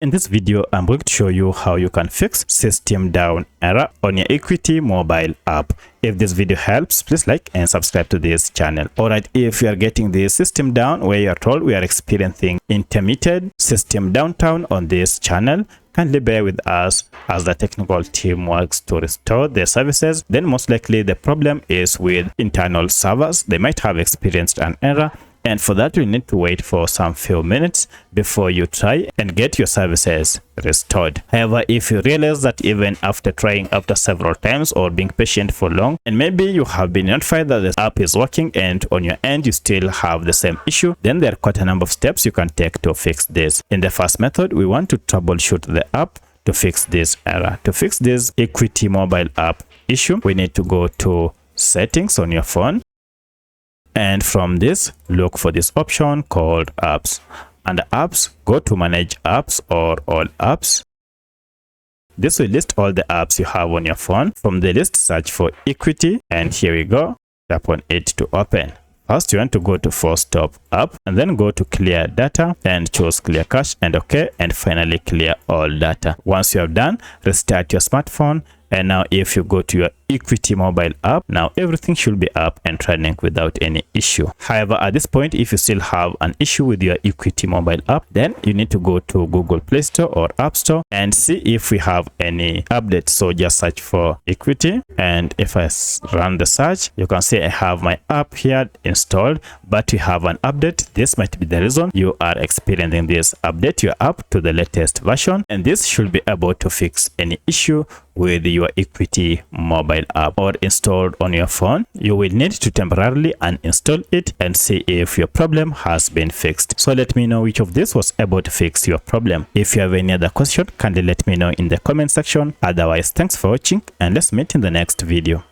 In this video, I'm going to show you how you can fix system down error on your Equity mobile app. If this video helps, please like and subscribe to this channel. Alright, if you are getting the system down where you are told we are experiencing intermittent system downtime on this channel, kindly bear with us as the technical team works to restore their services. Then most likely the problem is with internal servers. They might have experienced an error, and for that you need to wait for some few minutes before you try and get your services restored. However, if you realize that even after trying after several times or being patient for long, and maybe you have been notified that the app is working and on your end you still have the same issue, then there are quite a number of steps you can take to fix this. In the first method, we want to troubleshoot the app to fix this error. To fix this Equity mobile app issue, we need to go to settings on your phone. And from this, look for this option called apps. Under apps, go to manage apps or all apps. This will list all the apps you have on your phone. From the list, search for Equity, and here we go. Tap on it to open. First, you want to go to force stop app and then go to clear data and choose clear cache and OK, and finally clear all data. Once you have done, restart your smartphone. And now if you go to your Equity mobile app, now everything should be up and running without any issue. However, at this point, if you still have an issue with your Equity mobile app, then you need to go to Google Play Store or App Store and see if we have any updates. So just search for Equity, and if I run the search, you can see I have my app here installed, but you have an update. This might be the reason you are experiencing this. Update your app to the latest version, and this should be able to fix any issue with your Equity mobile app or installed on your phone. You will need to temporarily uninstall it and see if your problem has been fixed. So let me know which of this was able to fix your problem. If you have any other question, kindly let me know in the comment section. Otherwise, thanks for watching, and let's meet in the next video.